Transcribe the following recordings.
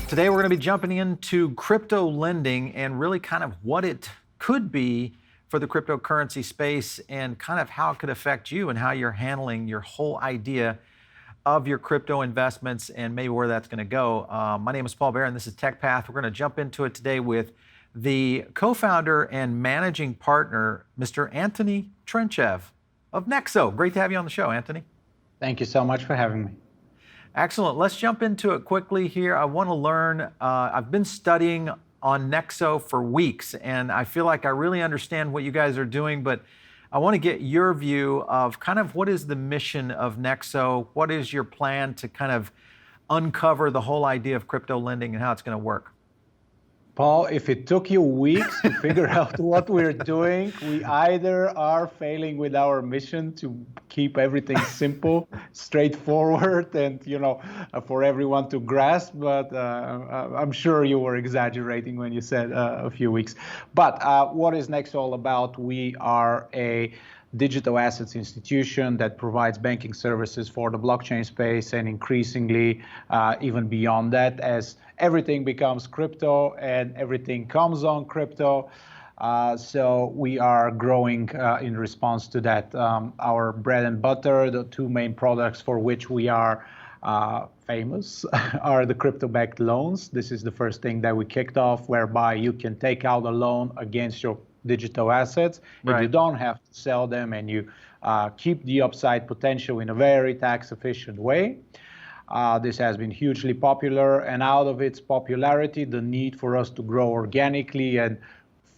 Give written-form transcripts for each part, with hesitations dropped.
Today, we're going to be jumping into crypto lending and really kind of what it could be for the cryptocurrency space and kind of how it could affect you and how you're handling your whole idea of your crypto investments and maybe where that's going to go. My name is Paul Barron. This is Tech Path. We're going to jump into it today with the co-founder and managing partner, Mr. Antoni Trenchev of Nexo. Great to have you on the show, Antoni. Thank you so much for having me. Excellent. Let's jump into it quickly here. I want to learn, I've been studying on Nexo for weeks, and I feel like I really understand what you guys are doing, but I want to get your view of kind of what is the mission of Nexo? What is your plan to kind of uncover the whole idea of crypto lending and how it's going to work? Paul, if it took you weeks to figure out what we're doing, we either are failing with our mission to keep everything simple, straightforward, and for everyone to grasp. But I'm sure you were exaggerating when you said a few weeks. But what is Nexo all about? We are a digital assets institution that provides banking services for the blockchain space, and increasingly even beyond that, as everything becomes crypto and everything comes on crypto. So we are growing in response to that. Our bread and butter, the two main products for which we are famous, are the crypto-backed loans. This is the first thing that we kicked off, whereby you can take out a loan against your digital assets, and right. You don't have to sell them, and you keep the upside potential in a very tax-efficient way. This has been hugely popular, and out of its popularity, the need for us to grow organically and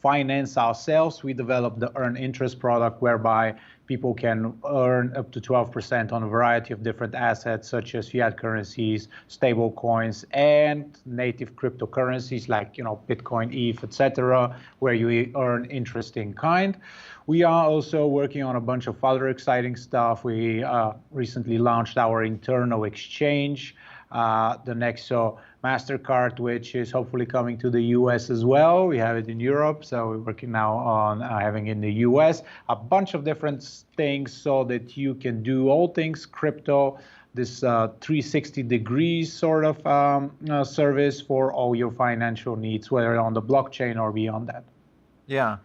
finance ourselves, we developed the earn interest product, whereby people can earn up to 12% on a variety of different assets, such as fiat currencies, stablecoins, and native cryptocurrencies like Bitcoin, ETH, etc., where you earn interest in kind. We are also working on a bunch of other exciting stuff. We recently launched our internal exchange, the Nexo MasterCard, which is hopefully coming to the US as well. We have it in Europe, so we're working now on having it in the US. A bunch of different things so that you can do all things crypto, this 360 degrees sort of service for all your financial needs, whether on the blockchain or beyond that. Yeah.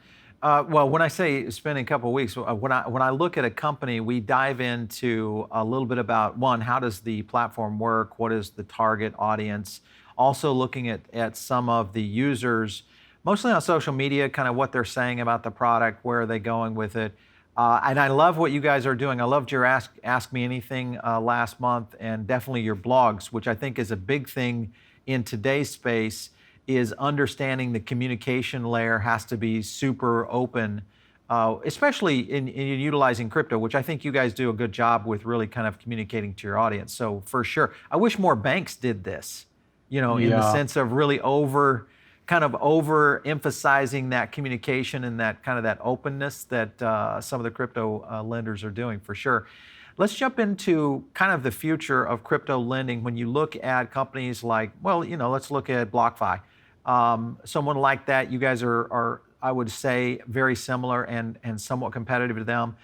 Well, when I say spending a couple of weeks, when I look at a company, we dive into a little bit about, one, how does the platform work? What is the target audience? Also looking at some of the users, mostly on social media, kind of what they're saying about the product, where are they going with it? And I love what you guys are doing. I loved your Ask Me Anything last month, and definitely your blogs, which I think is a big thing in today's space, is understanding the communication layer has to be super open, especially in utilizing crypto, which I think you guys do a good job with really kind of communicating to your audience. So for sure, I wish more banks did this, in the sense of really overemphasizing that communication and that kind of that openness that some of the crypto lenders are doing, for sure. Let's jump into kind of the future of crypto lending. When you look at companies like, let's look at BlockFi. Someone like that, you guys are, I would say, very similar and somewhat competitive to them.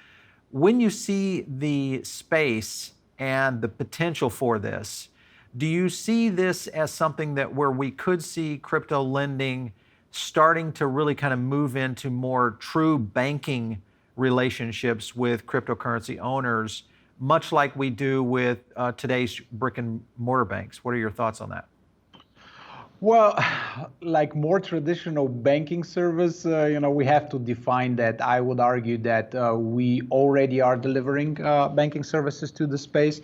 When you see the space and the potential for this, do you see this as something that where we could see crypto lending starting to really kind of move into more true banking relationships with cryptocurrency owners, much like we do with today's brick and mortar banks? What are your thoughts on that? Well, like more traditional banking service, we have to define that. I would argue that we already are delivering banking services to the space.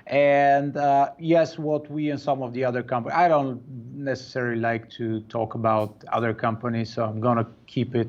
And yes, what we and some of the other companies, I don't necessarily like to talk about other companies, so I'm going to keep it,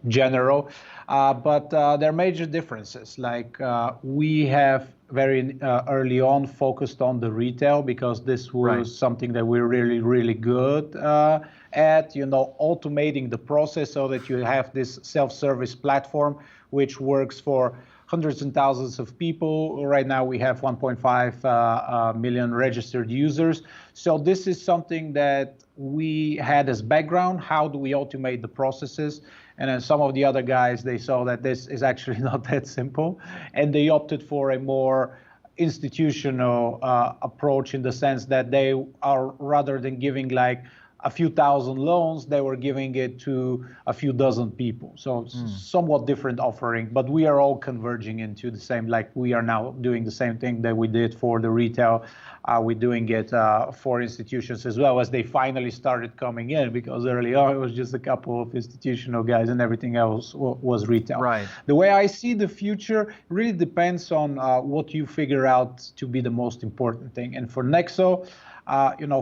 general. But there are major differences. Like we have very early on focused on the retail, because this was something that we're really, really good at, automating the process so that you have this self-service platform which works for hundreds and thousands of people. Right now we have 1.5 million registered users. So this is something that we had as background. How do we automate the processes? And then some of the other guys, they saw that this is actually not that simple, and they opted for a more institutional approach in the sense that they are, rather than giving like a few thousand loans, they were giving it to a few dozen people. So somewhat different offering, but we are all converging into the same, like we are now doing the same thing that we did for the retail. We're doing it for institutions as well, as they finally started coming in, because early on it was just a couple of institutional guys and everything else was retail. Right. The way I see the future really depends on what you figure out to be the most important thing. And for Nexo,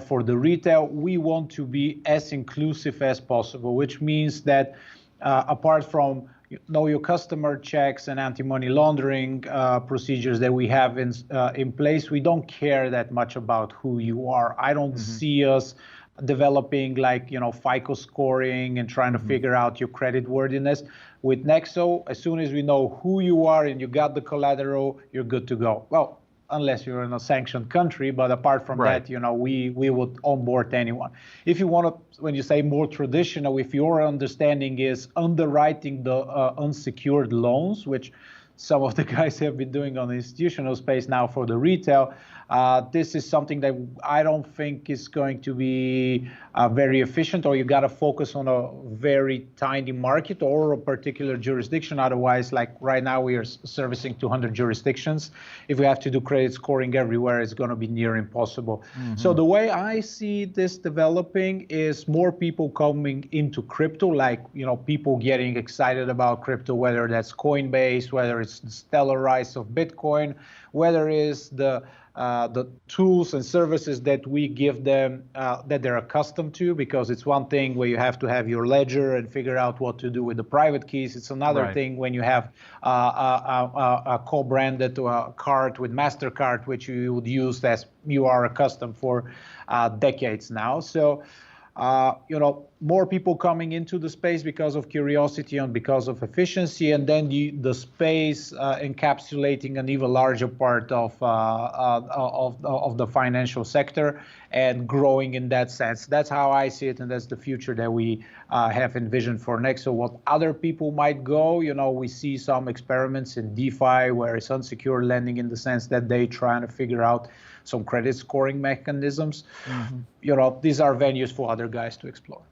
for the retail, we want to be as inclusive as possible, which means that apart from know your customer checks and anti-money laundering procedures that we have in place, we don't care that much about who you are. I don't see us developing like FICO scoring and trying to figure out your credit worthiness. With Nexo, as soon as we know who you are and you got the collateral, you're good to go. Well, unless you're in a sanctioned country, but apart from that, we would onboard anyone. If you want to, when you say more traditional, if your understanding is underwriting the unsecured loans, which some of the guys have been doing on the institutional space now for the retail, this is something that I don't think is going to be very efficient, or you got to focus on a very tiny market or a particular jurisdiction. Otherwise, like right now, we are servicing 200 jurisdictions. If we have to do credit scoring everywhere, it's going to be near impossible. So the way I see this developing is more people coming into crypto, like people getting excited about crypto, whether that's Coinbase, whether it's the stellar rise of Bitcoin, whether it's the tools and services that we give them that they're accustomed to, because it's one thing where you have to have your ledger and figure out what to do with the private keys. It's another thing when you have a co-branded card with MasterCard, which you would use as you are accustomed for decades now. So more people coming into the space because of curiosity and because of efficiency, and then the space encapsulating an even larger part of the financial sector and growing in that sense. That's how I see it, and that's the future that we have envisioned for Nexo. What other people might go, we see some experiments in DeFi where it's unsecured lending in the sense that they trying to figure out some credit scoring mechanisms. These are venues for other guys to explore.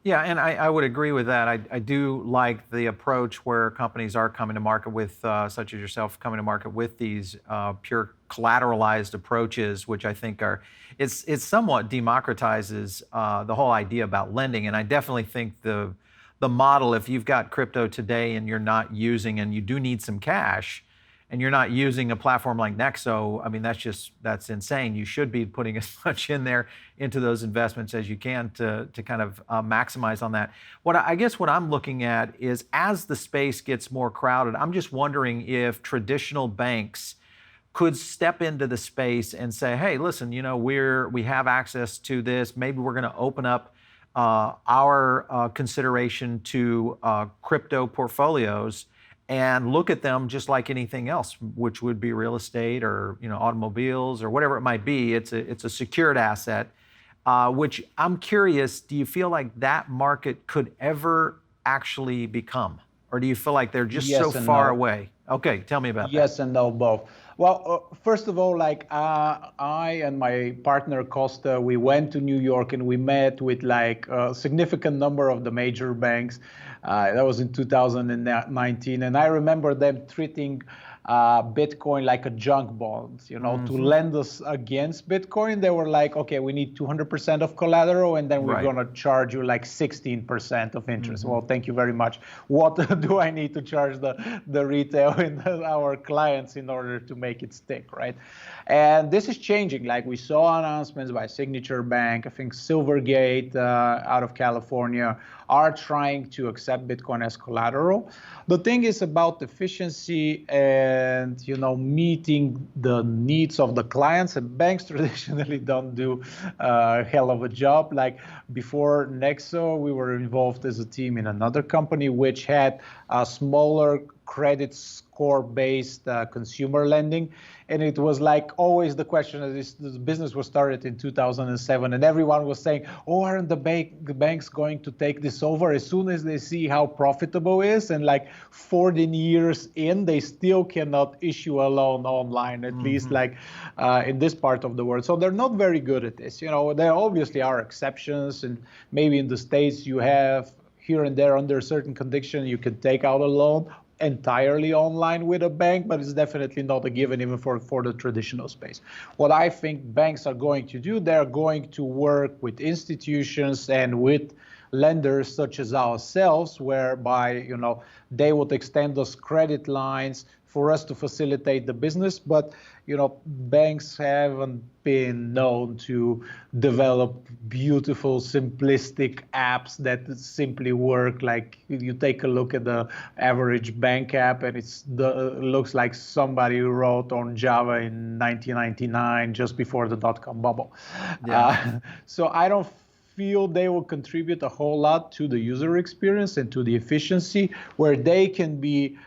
Yeah, and I would agree with that. I do like the approach where companies are coming to market with, such as yourself, coming to market with these pure collateralized approaches, which I think it somewhat democratizes the whole idea about lending. And I definitely think the model, if you've got crypto today and you're not using, and you do need some cash, and you're not using a platform like Nexo, I mean, that's insane. You should be putting as much in there into those investments as you can to kind of maximize on that. I guess what I'm looking at is, as the space gets more crowded, I'm just wondering if traditional banks could step into the space and say, hey, listen, we have access to this. Maybe we're going to open up our consideration to crypto portfolios and look at them just like anything else, which would be real estate or automobiles or whatever it might be. It's a secured asset, which I'm curious, do you feel like that market could ever actually become? Or do you feel like they're just so far away? Okay, tell me about that. Yes and no, both. Well, first of all, like I and my partner Costa, we went to New York and we met with like a significant number of the major banks. That was in 2019, and I remember them treating Bitcoin like a junk bond, to lend us against Bitcoin. They were like, okay, we need 200% of collateral, and then we're going to charge you like 16% of interest. Well, thank you very much. What do I need to charge the retail and our clients in order to make it stick, right? And this is changing. Like we saw announcements by Signature Bank, I think Silvergate out of California are trying to accept Bitcoin as collateral. The thing is about efficiency and meeting the needs of the clients, and banks traditionally don't do a hell of a job. Like before Nexo, we were involved as a team in another company which had a smaller credit score-based consumer lending. And it was like always the question that this business was started in 2007, and everyone was saying, oh, aren't the banks going to take this over as soon as they see how profitable it is? And like 14 years in, they still cannot issue a loan online, at least like in this part of the world. So they're not very good at this. There obviously are exceptions, and maybe in the States you have here and there under certain conditions you can take out a loan entirely online with a bank, but it's definitely not a given even for the traditional space. What I think banks are going to do, they're going to work with institutions and with lenders such as ourselves, whereby they would extend those credit lines for us to facilitate the business. But banks haven't been known to develop beautiful, simplistic apps that simply work. Like you take a look at the average bank app, and it looks like somebody wrote on Java in 1999, just before the dot-com bubble. Yeah. So I don't feel they will contribute a whole lot to the user experience and to the efficiency. Where they can be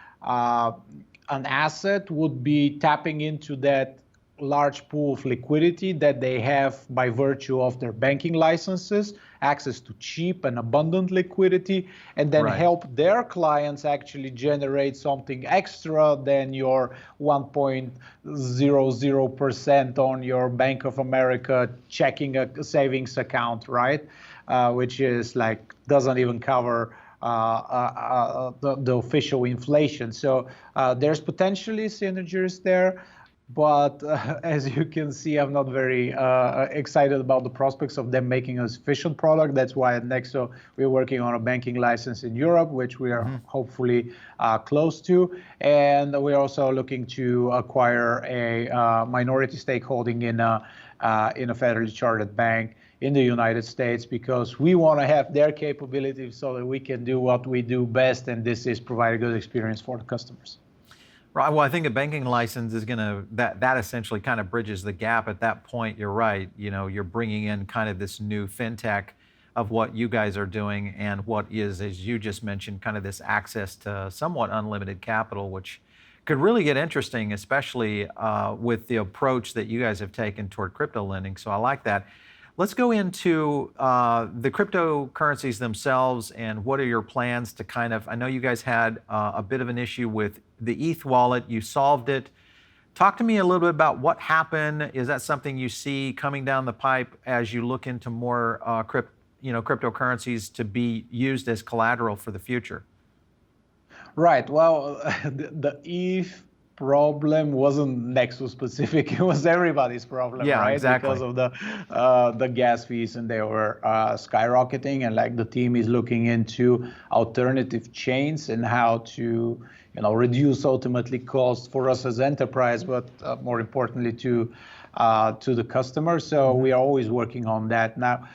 an asset would be tapping into that large pool of liquidity that they have by virtue of their banking licenses, access to cheap and abundant liquidity, and then help their clients actually generate something extra than your 1.00% on your Bank of America checking a savings account, right? Which is like doesn't even cover the official inflation. So there's potentially synergies there, but as you can see, I'm not very excited about the prospects of them making a sufficient product. That's why at Nexo we're working on a banking license in Europe, which we are hopefully close to, and we're also looking to acquire a minority stakeholding in a federally chartered bank in the United States, because we want to have their capabilities so that we can do what we do best, and this is provide a good experience for the customers. Right. Well, I think a banking license is going to, that essentially kind of bridges the gap. At that point, you're right. You're bringing in kind of this new fintech of what you guys are doing, and what is, as you just mentioned, kind of this access to somewhat unlimited capital, which could really get interesting, especially with the approach that you guys have taken toward crypto lending. So I like that. Let's go into the cryptocurrencies themselves, and what are your plans to kind of, I know you guys had a bit of an issue with the ETH wallet. You solved it. Talk to me a little bit about what happened. Is that something you see coming down the pipe as you look into more cryptocurrencies to be used as collateral for the future? Right. Well, the ETH problem wasn't Nexo specific. It was everybody's problem, right? Exactly. Because of the gas fees, and they were skyrocketing, and like the team is looking into alternative chains and how to reduce ultimately costs for us as enterprise, but more importantly to the customer. So we are always working on that. Now,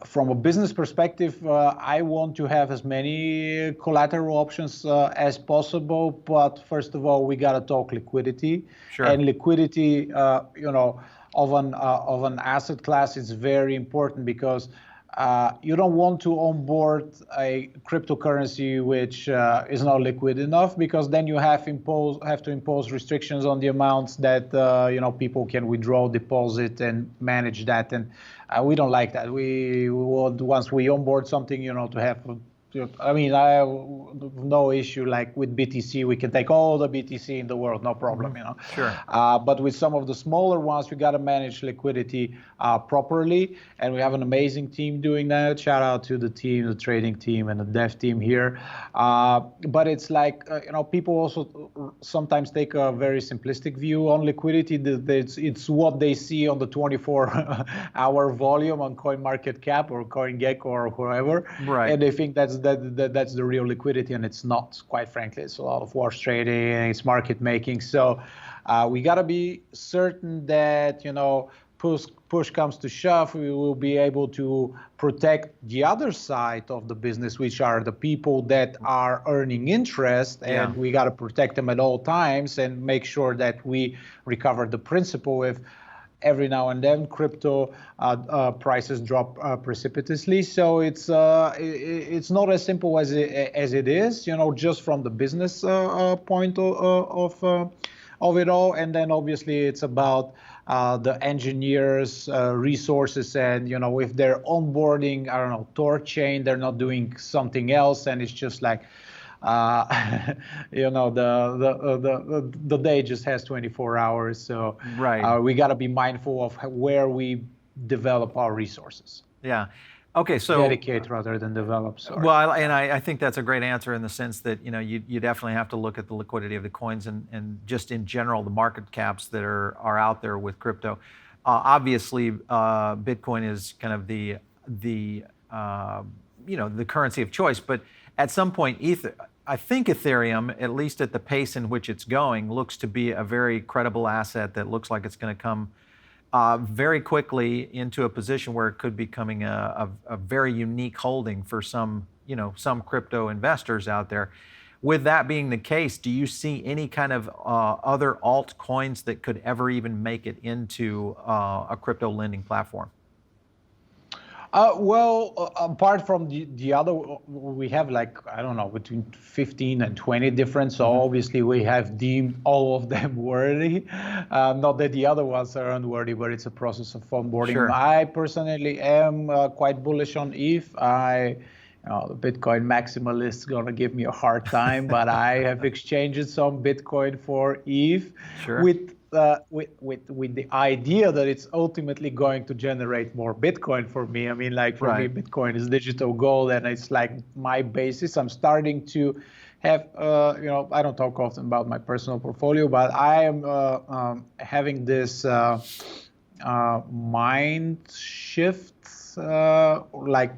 from a business perspective, I want to have as many collateral options as possible. But first of all, we got to talk liquidity. Sure. And liquidity, of an asset class is very important, because you don't want to onboard a cryptocurrency which is not liquid enough, because then you have to impose restrictions on the amounts that people can withdraw, deposit, and manage that. And we don't like that. We want, once we onboard something, to have. I mean, I have no issue like with BTC. We can take all the BTC in the world, no problem, Sure. But with some of the smaller ones, we got to manage liquidity properly, and we have an amazing team doing that. Shout out to the team, the trading team, and the dev team here. But it's like, people also sometimes take a very simplistic view on liquidity. It's what they see on the 24-hour volume on CoinMarketCap or CoinGecko or whoever, right? And they think that's the real liquidity, and it's not, quite frankly. It's a lot of wash trading, it's market making. So we got to be certain that push comes to shove, we will be able to protect the other side of the business, which are the people that are earning interest, and we got to protect them at all times and make sure that we recover the principal. every now and then crypto prices drop precipitously. So it's not as simple as it is, just from the business point of it all. And then obviously it's about the engineers, resources, and if they're onboarding, I don't know, TorChain, they're not doing something else, and it's just like the day just has 24 hours. So right. We got to be mindful of where we develop our resources. Yeah. Okay, so dedicate rather than develop. Sorry. Well, and I think that's a great answer in the sense that you definitely have to look at the liquidity of the coins and just in general the market caps that are out there with crypto. Obviously, Bitcoin is kind of the currency of choice, but at some point, I think Ethereum, at least at the pace in which it's going, looks to be a very credible asset that looks like it's going to come very quickly into a position where it could be becoming a very unique holding for some crypto investors out there. With that being the case, do you see any kind of other altcoins that could ever even make it into a crypto lending platform? Apart from the other, we have I don't know, between 15 and 20 different. So obviously we have deemed all of them worthy. Not that the other ones are unworthy, but it's a process of onboarding. Sure. I personally am quite bullish on ETH. The Bitcoin maximalist is going to give me a hard time, but I have exchanged some Bitcoin for ETH. Sure. With the idea that it's ultimately going to generate more Bitcoin for me. I mean, for me, Bitcoin is digital gold, and it's like my basis. I'm starting to have, I don't talk often about my personal portfolio, but I am having this mind shift,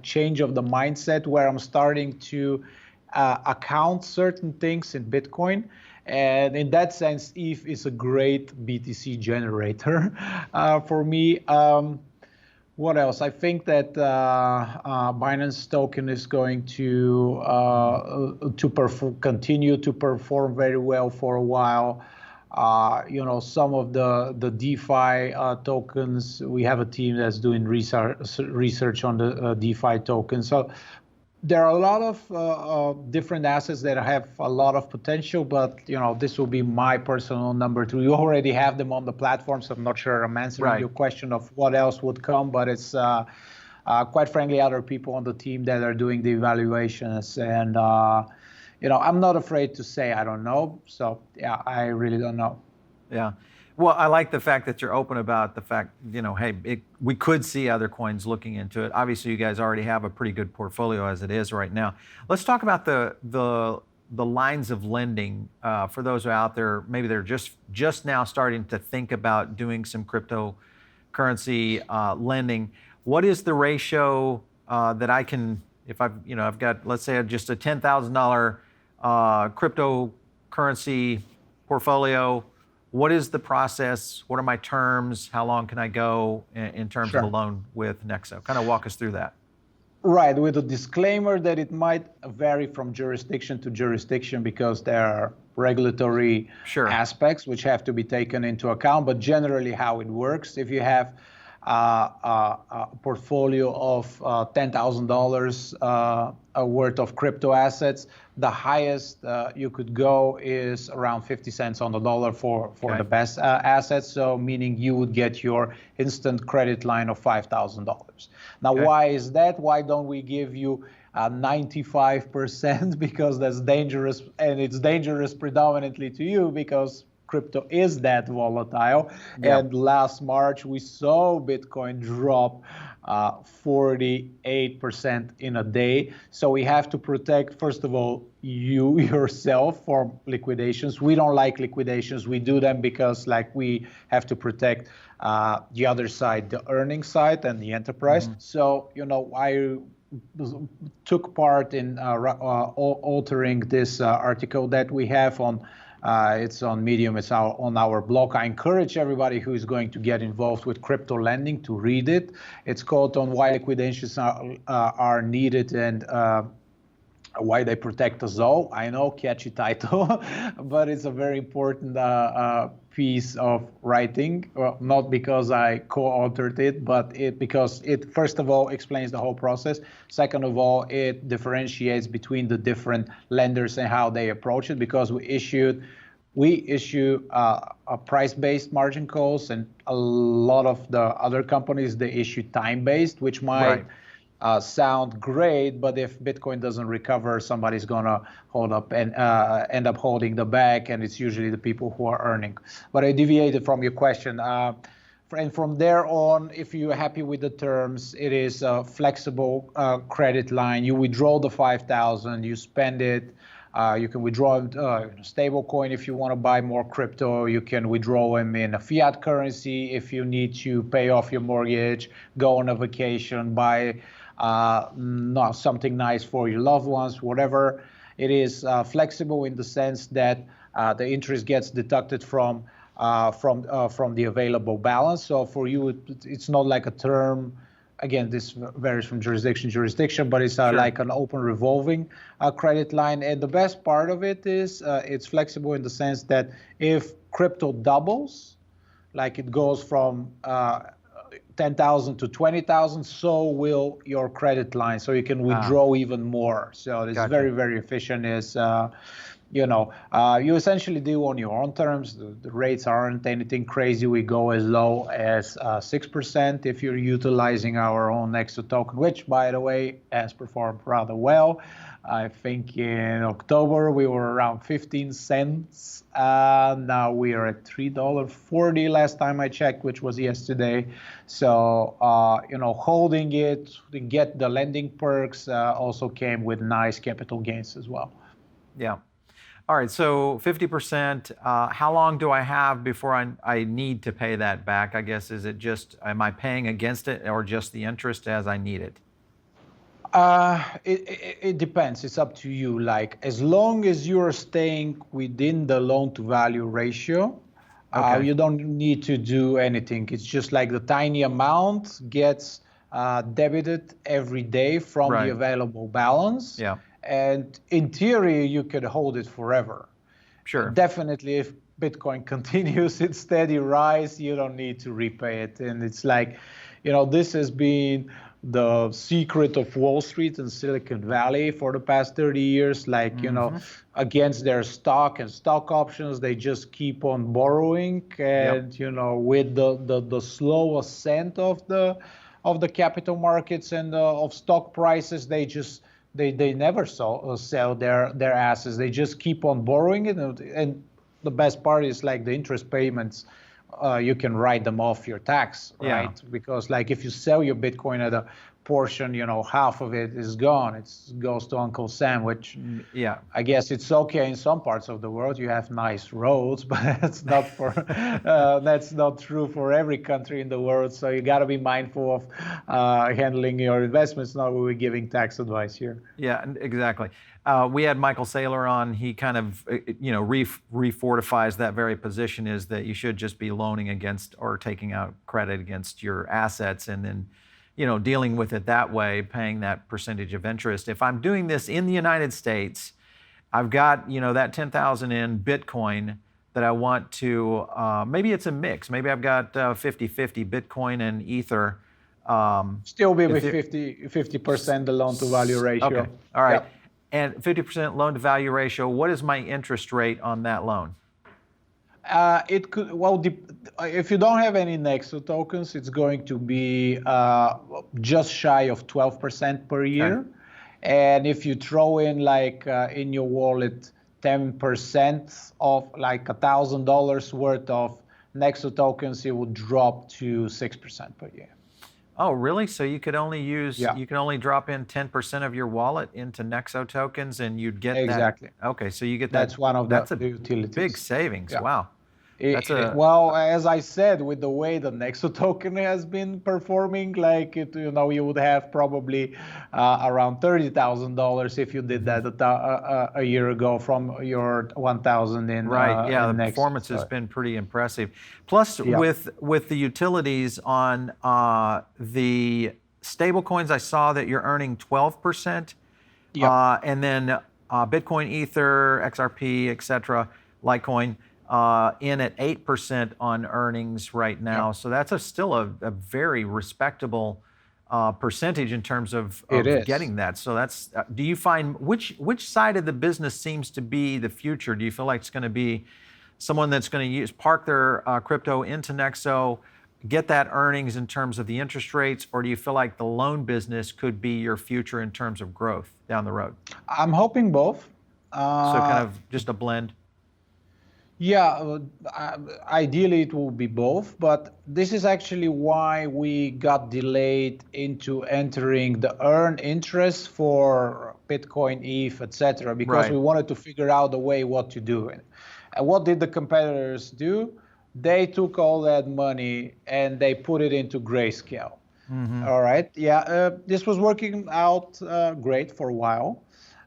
change of the mindset, where I'm starting to account certain things in Bitcoin. And in that sense, ETH is a great BTC generator for me. What else? I think that Binance token is going to continue to perform very well for a while. Some of the DeFi tokens, we have a team that's doing research on the DeFi tokens. So there are a lot of different assets that have a lot of potential, but this will be my personal number 2. You already have them on the platform, so I'm not sure I'm answering your question of what else would come, but it's quite frankly other people on the team that are doing the evaluations, and I'm not afraid to say I don't know. So yeah, I really don't know. Yeah. Well, I like the fact that you're open about the fact, hey, we could see other coins looking into it. Obviously, you guys already have a pretty good portfolio as it is right now. Let's talk about the lines of lending for those who are out there. Maybe they're just now starting to think about doing some cryptocurrency lending. What is the ratio that I can, if I've got, let's say, just a $10,000 cryptocurrency portfolio? What is the process? What are my terms? How long can I go in terms of a loan with Nexo? Kind of walk us through that. Right, with a disclaimer that it might vary from jurisdiction to jurisdiction because there are regulatory aspects which have to be taken into account. But generally how it works, if you have a portfolio of $10,000 worth of crypto assets, the highest you could go is around 50 cents on the dollar for the best assets. So meaning you would get your instant credit line of $5,000. Now, why is that? Why don't we give you 95%? Because that's dangerous, and it's dangerous predominantly to you because crypto is that volatile. And last March, we saw Bitcoin drop 48% in a day. So we have to protect, first of all, you yourself from liquidations. We don't like liquidations. We do them because we have to protect the other side, the earning side and the enterprise. So, I took part in altering this article that we have on it's on Medium, it's on our blog. I encourage everybody who is going to get involved with crypto lending to read it. It's called on why liquidations are needed and Why they protect us all, I know, catchy title, but it's a very important piece of writing. Well, not because I co-authored it, but because it, first of all, explains the whole process. Second of all, it differentiates between the different lenders and how they approach it, because we issue a price-based margin calls, and a lot of the other companies, they issue time-based, which might sound great, but if Bitcoin doesn't recover, somebody's gonna hold up and end up holding the bag, and it's usually the people who are earning. But I deviated from your question. And from there on, if you're happy with the terms, it is a flexible credit line. You withdraw the 5,000, you spend it. You can withdraw stablecoin if you want to buy more crypto. You can withdraw them in a fiat currency if you need to pay off your mortgage, go on a vacation, buy something nice for your loved ones, whatever. It is flexible in the sense that the interest gets deducted from the available balance. So for you, it's not like a term. Again, this varies from jurisdiction to jurisdiction, but it's like an open revolving credit line. And the best part of it is it's flexible in the sense that if crypto doubles, like it goes from 10,000 to 20,000, so will your credit line. So you can withdraw even more. So it's very, very efficient. You essentially do on your own terms. The rates aren't anything crazy. We go as low as 6% if you're utilizing our own Nexo token, which, by the way, has performed rather well. I think in October we were around 15 cents. Now we are at $3.40 last time I checked, which was yesterday. So, holding it to get the lending perks also came with nice capital gains as well. Yeah. All right, so 50%, how long do I have before I need to pay that back? I guess, is it just, am I paying against it or just the interest as I need it? It depends. It's up to you. Like, as long as you're staying within the loan to value ratio, you don't need to do anything. It's just like the tiny amount gets debited every day from the available balance. Yeah. And in theory, you could hold it forever. Sure. Definitely, if Bitcoin continues its steady rise, you don't need to repay it. And it's like, this has been the secret of Wall Street and Silicon Valley for the past 30 years. Like, against their stock and stock options, they just keep on borrowing. And, with the slow ascent of the capital markets and of stock prices, they never sell their assets. They just keep on borrowing it. And the best part is like the interest payments, you can write them off your tax, right? Yeah. Because like if you sell your Bitcoin at a portion, half of it is gone. It goes to Uncle Sam, which I guess it's okay in some parts of the world. You have nice roads, but that's not that's not true for every country in the world. So you got to be mindful of handling your investments. Not we're giving tax advice here. Yeah, exactly. We had Michael Saylor on. He kind of, refortifies that very position, is that you should just be loaning against or taking out credit against your assets, and then dealing with it that way, paying that percentage of interest. If I'm doing this in the United States, I've got, that 10,000 in Bitcoin that I want to, maybe it's a mix. Maybe I've got 50-50 Bitcoin and Ether. Still be with 50% the loan to value ratio. Okay, all right. Yep. And 50% loan to value ratio, what is my interest rate on that loan? It could, if you don't have any Nexo tokens, it's going to be just shy of 12% per year. Okay. And if you throw in in your wallet 10% of like $1,000 worth of Nexo tokens, it would drop to 6% per year. Oh, really? So you could only you can only drop in 10% of your wallet into Nexo tokens, and you'd get exactly. That. Okay, so you get that. That's one of the utilities. Big savings. Yeah. Wow. Well, as I said, with the way the Nexo token has been performing, you would have probably around $30,000 if you did that a year ago from your 1,000 in right. Yeah, in the Nexo. Performance has been pretty impressive. Plus, with the utilities on the stablecoins, I saw that you're earning 12% Yep. And then Bitcoin, Ether, XRP, etc., Litecoin, in at 8% on earnings right now. Yep. So that's still a very respectable percentage in terms of It is. getting that. So that's, do you find, which side of the business seems to be the future? Do you feel like it's going to be someone that's going to park their crypto into Nexo, get that earnings in terms of the interest rates, or do you feel like the loan business could be your future in terms of growth down the road? I'm hoping both. So kind of just a blend. Yeah, ideally it will be both, but this is actually why we got delayed into entering the earned interest for Bitcoin, ETH, etc., because Right. we wanted to figure out a way what to do. And what did the competitors do? They took all that money and they put it into Grayscale. All right. Yeah, this was working out great for a while.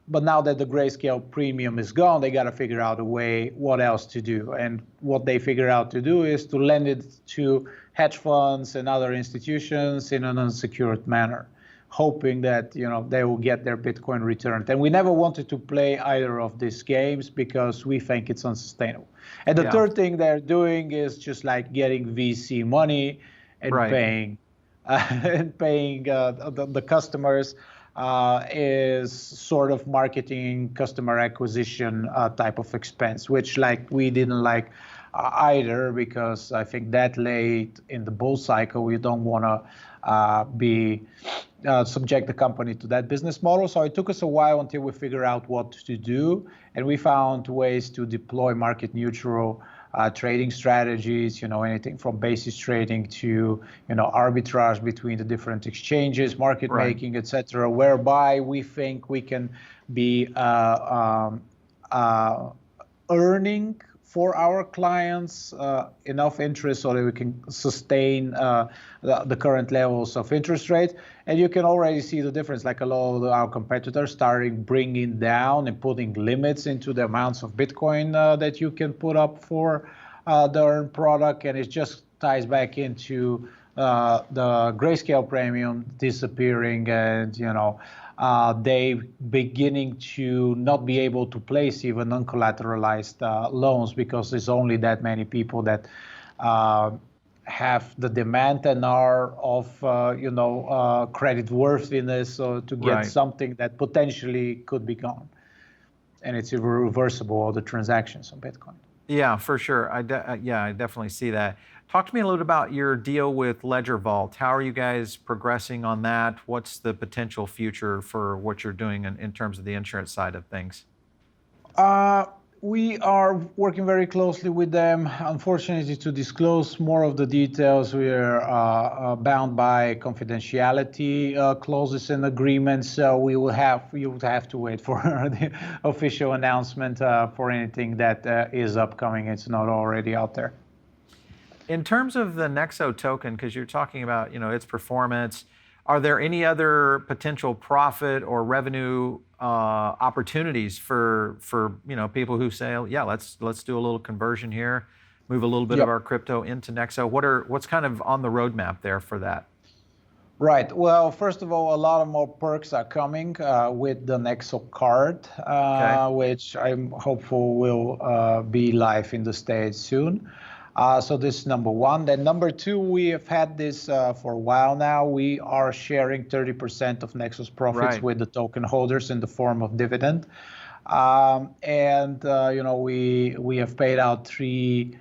But now that the Grayscale premium is gone, they got to figure out a way what else to do. And what they figure out to do is to lend it to hedge funds and other institutions in an unsecured manner, hoping that they will get their Bitcoin returned. And we never wanted to play either of these games because we think it's unsustainable. And the third thing they're doing is just like getting VC money and paying the customers. Is sort of marketing, customer acquisition type of expense, which we didn't like either, because I think that late in the bull cycle, we don't want to subject the company to that business model. So it took us a while until we figure out what to do, and we found ways to deploy market neutral trading strategies, anything from basis trading to, arbitrage between the different exchanges, market making, etc., whereby we think we can be earning for our clients enough interest so that we can sustain the current levels of interest rate. And you can already see the difference, like a lot of our competitors starting bringing down and putting limits into the amounts of Bitcoin that you can put up for the earned product. And it just ties back into the Grayscale premium disappearing, and they beginning to not be able to place even uncollateralized loans, because there's only that many people that have the demand and are of credit worthiness to get something that potentially could be gone, and it's irreversible, all the transactions on Bitcoin. Yeah, for sure. I definitely see that. Talk to me a little bit about your deal with Ledger Vault. How are you guys progressing on that? What's the potential future for what you're doing in terms of the insurance side of things? We are working very closely with them. Unfortunately, to disclose more of the details, we are bound by confidentiality clauses and agreements. So you would have to wait for the official announcement for anything that is upcoming. It's not already out there. In terms of the Nexo token, because you're talking about its performance, are there any other potential profit or revenue opportunities for people who say, yeah, let's do a little conversion here, move a little bit of our crypto into Nexo? What's kind of on the roadmap there for that? Right. Well, first of all, a lot of more perks are coming with the Nexo Card, which I'm hopeful will be live in the States soon. So this is number one. Then number two, we have had this for a while now. We are sharing 30% of Nexo's profits with the token holders in the form of dividend. We have paid out three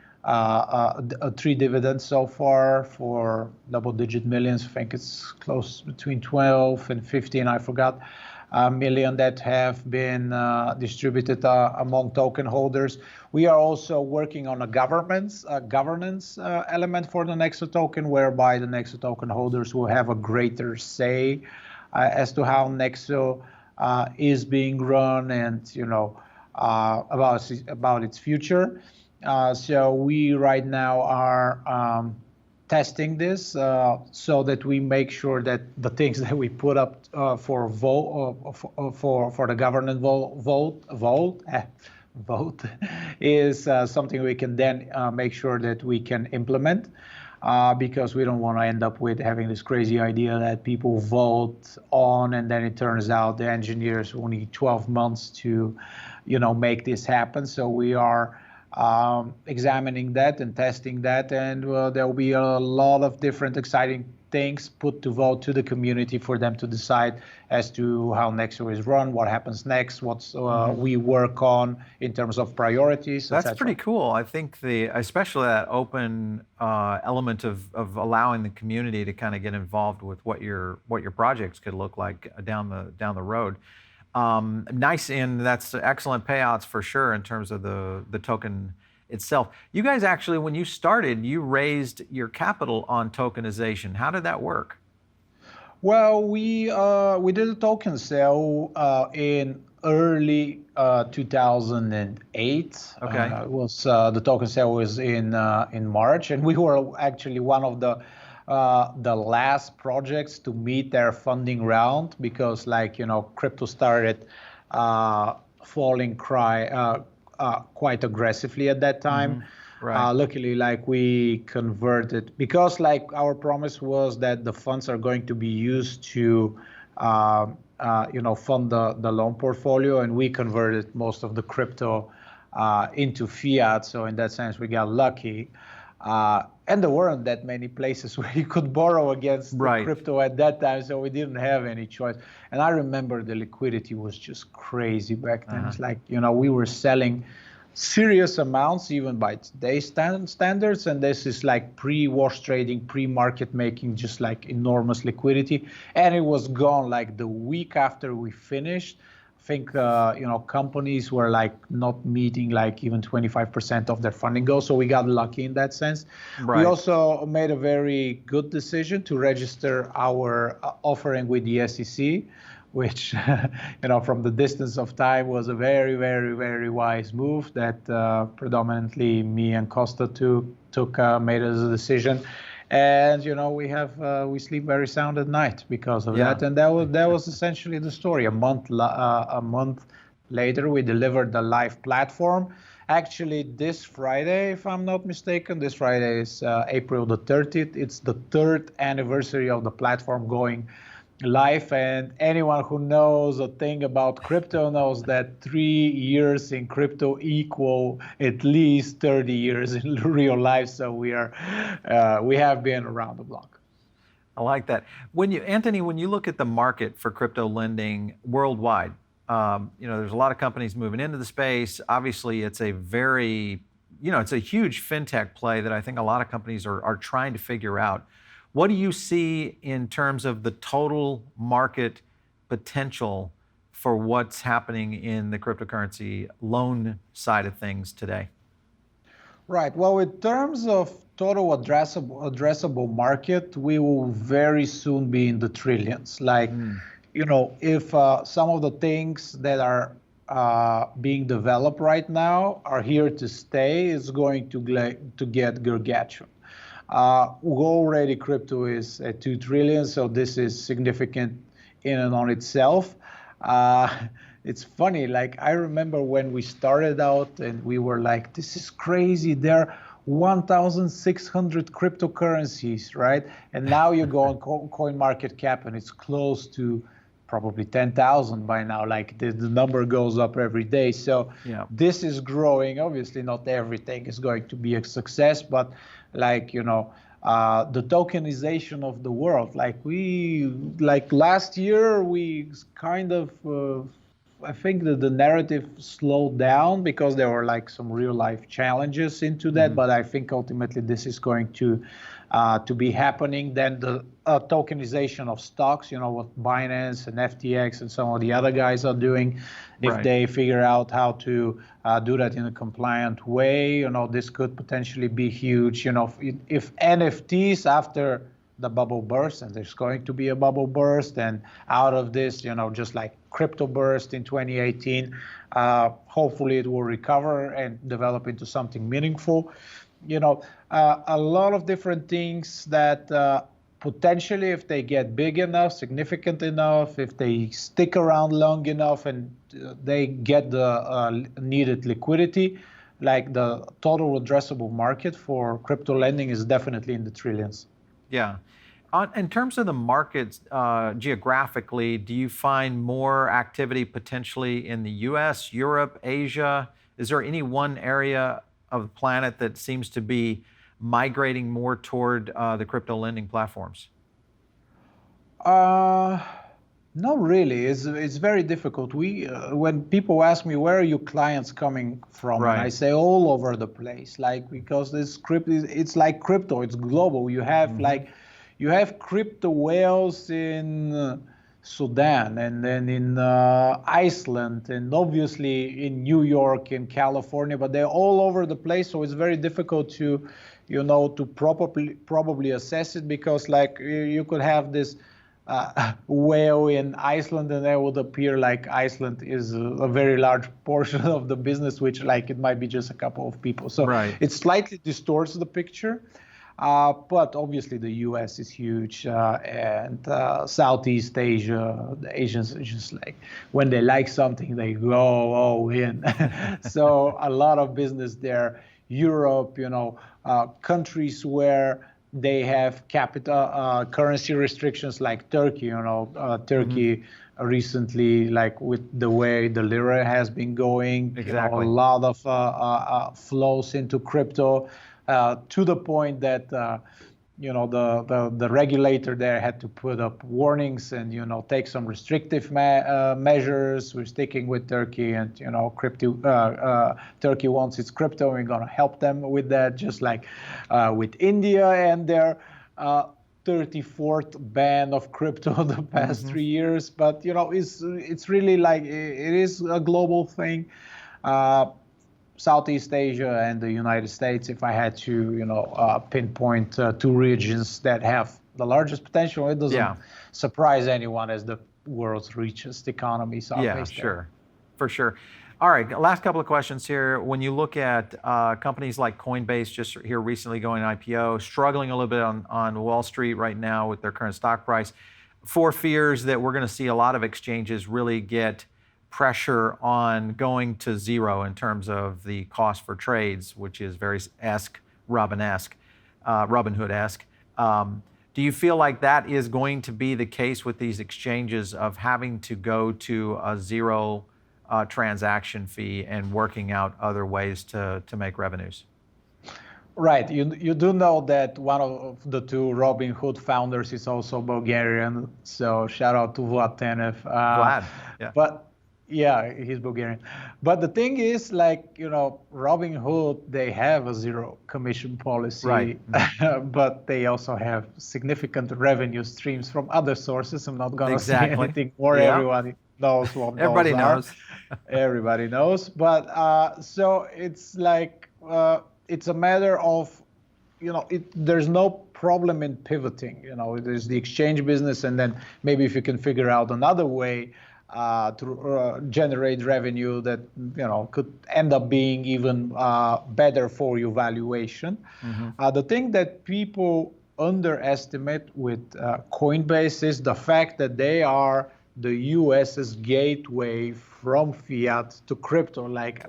dividends so far for double-digit millions. I think it's close between 12 and 15, I forgot, million that have been distributed among token holders. We are also working on a governance element for the Nexo token, whereby the Nexo token holders will have a greater say as to how Nexo is being run, and about its future. So we right now are testing this so that we make sure that the things that we put up for the governance vote is something we can then make sure that we can implement. because we don't want to end up with having this crazy idea that people vote on and then it turns out the engineers will need 12 months to, make this happen. So we are examining that and testing that, and there will be a lot of different exciting things put to vote to the community for them to decide as to how Nexo is run, what happens next, what's we work on in terms of priorities. That's pretty cool. I think especially that open element of allowing the community to kind of get involved with what your projects could look like down the road. Nice, and that's excellent payouts for sure in terms of the token itself. You guys actually, when you started, you raised your capital on tokenization. How did that work? Well, we did a token sale in early 2008. Okay. The token sale was in March, and we were actually one of the last projects to meet their funding round because, crypto started falling quite aggressively at that time. Right. Luckily, we converted because our promise was that the funds are going to be used to fund the loan portfolio, and we converted most of the crypto into fiat. So in that sense, we got lucky. And there weren't that many places where you could borrow against the crypto at that time, so we didn't have any choice. And I remember the liquidity was just crazy back then. It's we were selling serious amounts even by today's standards, and this is pre-wash trading, pre-market making, just enormous liquidity. And it was gone the week after we finished. I think companies were not meeting even 25% of their funding goals, so we got lucky in that sense. Right. We also made a very good decision to register our offering with the SEC, which from the distance of time was a very, very, very wise move that predominantly me and Costa made as a decision. And we sleep very sound at night because of that. And that was essentially the story. A month later, we delivered the live platform. Actually, this Friday, if I'm not mistaken, this Friday is April the 30th. It's the 3rd anniversary of the platform going live, and anyone who knows a thing about crypto knows that 3 years in crypto equal at least 30 years in real life. So we have been around the block. I like that. Antoni, when you look at the market for crypto lending worldwide, there's a lot of companies moving into the space. Obviously, it's a very, it's a huge fintech play that I think a lot of companies are trying to figure out. What do you see in terms of the total market potential for what's happening in the cryptocurrency loan side of things today? Right. Well, in terms of total addressable market, we will very soon be in the trillions. If some of the things that are being developed right now are here to stay, it's going to get gargantuan. Already crypto is at 2 trillion, so this is significant in and on itself. It's funny, I remember when we started out and we were this is crazy, there are 1,600 cryptocurrencies, right? And now you go on CoinMarketCap and it's close to probably 10,000 by now. The number goes up every day. So this is growing. Obviously, not everything is going to be a success, but the tokenization of the world. Last year, we kind of, I think that the narrative slowed down because there were some real life challenges into that. But I think ultimately this is going to be happening. Then the tokenization of stocks, what Binance and FTX and some of the other guys are doing. If they figure out how to do that in a compliant way, this could potentially be huge. If NFTs after the bubble burst, and there's going to be a bubble burst, and out of this, just like crypto burst in 2018, hopefully it will recover and develop into something meaningful. A lot of different things that potentially, if they get big enough, significant enough, if they stick around long enough and they get the needed liquidity, like the total addressable market for crypto lending is definitely in the trillions. Yeah. In terms of the markets geographically, do you find more activity potentially in the US, Europe, Asia? Is there any one area of the planet that seems to be migrating more toward the crypto lending platforms? Not really. It's very difficult. When people ask me where are your clients coming from, and I say all over the place, like because this crypto, it's like crypto, it's global. You have you have crypto whales in Sudan, and then in Iceland, and obviously in New York, in California, but they're all over the place. So it's very difficult to, to probably assess it, because like you could have this whale in Iceland, and that would appear like Iceland is a very large portion of the business, which like it might be just a couple of people. So it slightly distorts the picture. But obviously the US is huge, and Southeast Asia, the Asians are just like, when they like something, they go all in. So a lot of business there. Europe, countries where they have capital currency restrictions, like Turkey. Turkey recently, like with the way the lira has been going, a lot of flows into crypto, to the point that the regulator there had to put up warnings and take some restrictive measures. We're sticking with Turkey, and Turkey wants its crypto, and we're going to help them with that, just like with India and their 34th ban of crypto the past 3 years. But it's really like it is a global thing. Southeast Asia and the United States, if I had to, pinpoint two regions that have the largest potential, it doesn't surprise anyone, as the world's richest economies are based there. For sure. All right, last couple of questions here. When you look at companies like Coinbase, just here recently going IPO, struggling a little bit on Wall Street right now with their current stock price, for fears that we're going to see a lot of exchanges really get pressure on going to zero in terms of the cost for trades, which is very Robinhood-esque. Do you feel like that is going to be the case with these exchanges, of having to go to a zero transaction fee and working out other ways to make revenues? Right. You do know that one of the two Robinhood founders is also Bulgarian. So shout out to Vlad Tenev. Vlad, yeah. But yeah, he's Bulgarian. But the thing is, like, Robinhood, they have a zero commission policy, but they also have significant revenue streams from other sources. I'm not going to say anything more. Everybody knows what Everybody knows. Everybody knows. But so it's like, it's a matter of, there's no problem in pivoting. There's the exchange business, and then maybe if you can figure out another way to generate revenue that could end up being even better for your valuation. The thing that people underestimate with Coinbase is the fact that they are the US's gateway from fiat to crypto. Like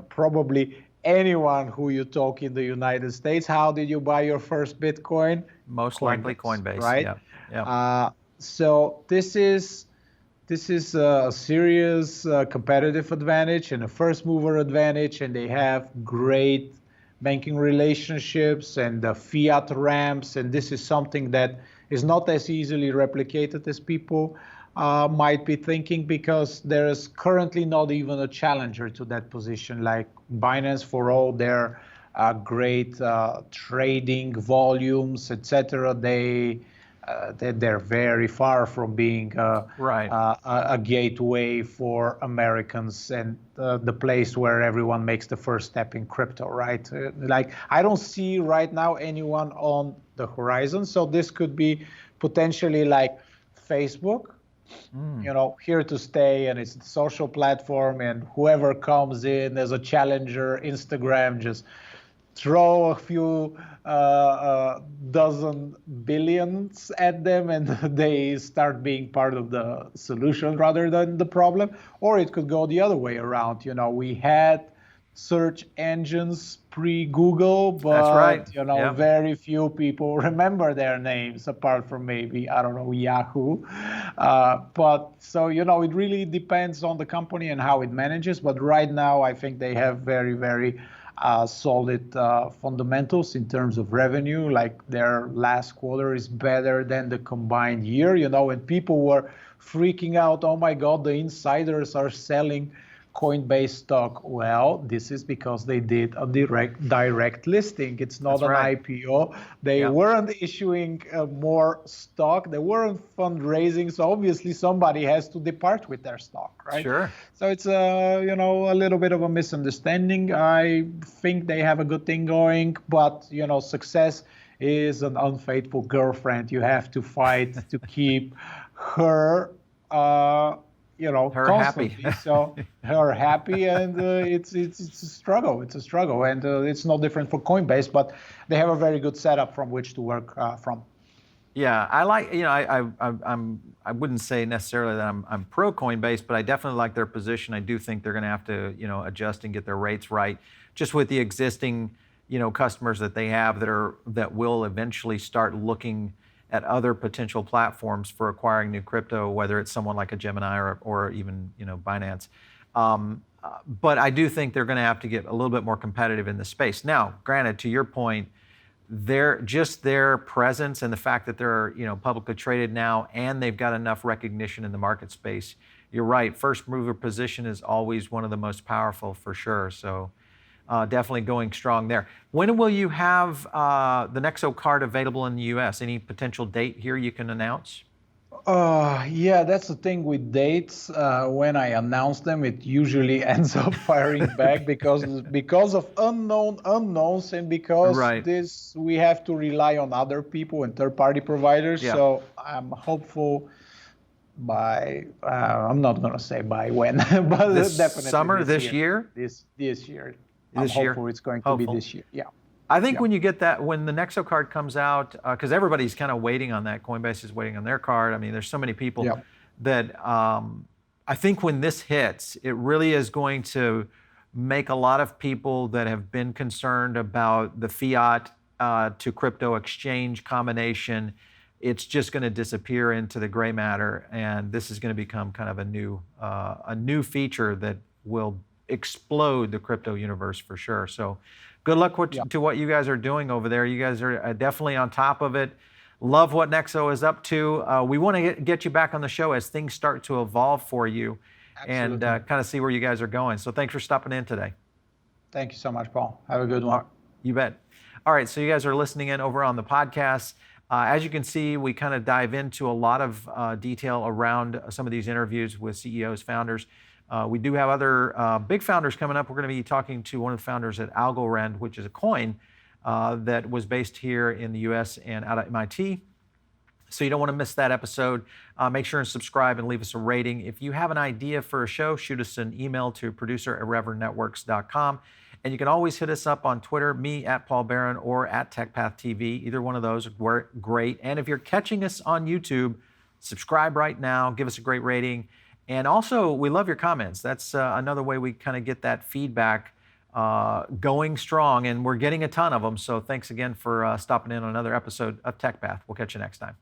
probably anyone who you talk in the United States, how did you buy your first Bitcoin? Most likely Coinbase, right? Yeah. So this is a serious competitive advantage and a first mover advantage, and they have great banking relationships and the fiat ramps, and this is something that is not as easily replicated as people might be thinking, because there is currently not even a challenger to that position, like Binance, for all their great trading volumes, etc. They're very far from being a gateway for Americans and the place where everyone makes the first step in crypto, right? Like, I don't see right now anyone on the horizon. So this could be potentially like Facebook, here to stay, and it's a social platform, and whoever comes in as a challenger, Instagram, just throw a few dozen billions at them, and they start being part of the solution rather than the problem. Or it could go the other way around. We had search engines pre-Google, but That's right. Yep. very few people remember their names apart from maybe, I don't know, Yahoo. But so, it really depends on the company and how it manages. But right now, I think they have very, very solid fundamentals in terms of revenue. Like their last quarter is better than the combined year, and people were freaking out. Oh my God, the insiders are selling Coinbase stock. Well, this is because they did a direct listing. It's not an IPO. They weren't issuing more stock. They weren't fundraising. So obviously somebody has to depart with their stock, right? Sure. So it's a little bit of a misunderstanding. I think they have a good thing going, but success is an unfaithful girlfriend. You have to fight to keep her her constantly. happy. So her happy, and it's a struggle. It's a struggle, and it's no different for Coinbase, but they have a very good setup from which to work from. Yeah, I like, I wouldn't say necessarily that I'm pro Coinbase, but I definitely like their position. I do think they're going to have to, adjust and get their rates right, just with the existing, customers that they have that will eventually start looking at other potential platforms for acquiring new crypto, whether it's someone like a Gemini or even Binance. But I do think they're going to have to get a little bit more competitive in the space. Now, granted, to your point, their presence and the fact that they're publicly traded now and they've got enough recognition in the market space. You're right. First mover position is always one of the most powerful for sure. So. Definitely going strong there. When will you have the Nexo Card available in the U.S.? Any potential date here you can announce? Yeah, that's the thing with dates. When I announce them, it usually ends up firing back because of unknowns, and because we have to rely on other people and third-party providers. Yeah. So I'm hopeful by I'm not going to say by when, but this definitely summer, this year. This year. I'm hopeful it's going to be this year. Yeah. I think when you get that, when the Nexo Card comes out, because everybody's kind of waiting on that. Coinbase is waiting on their card. I mean, there's so many people that I think when this hits, it really is going to make a lot of people that have been concerned about the fiat to crypto exchange combination. It's just going to disappear into the gray matter, and this is going to become kind of a new feature that will explode the crypto universe for sure. So good luck to what you guys are doing over there. You guys are definitely on top of it. Love what Nexo is up to. We want to get you back on the show as things start to evolve for you. Absolutely. And kind of see where you guys are going. So thanks for stopping in today. Thank you so much, Paul. Have a good one. You bet. All right, so you guys are listening in over on the podcast. As you can see, we kind of dive into a lot of detail around some of these interviews with CEOs, founders. We do have other big founders coming up. We're going to be talking to one of the founders at Algorand, which is a coin that was based here in the US and out of MIT. So you don't want to miss that episode. Make sure and subscribe and leave us a rating. If you have an idea for a show, shoot us an email to producer@reverendnetworks.com. And you can always hit us up on Twitter, me at Paul Barron or at TechPathTV. Either one of those are great. And if you're catching us on YouTube, subscribe right now. Give us a great rating. And also, we love your comments. That's another way we kind of get that feedback going strong, and we're getting a ton of them. So thanks again for stopping in on another episode of TechPath. We'll catch you next time.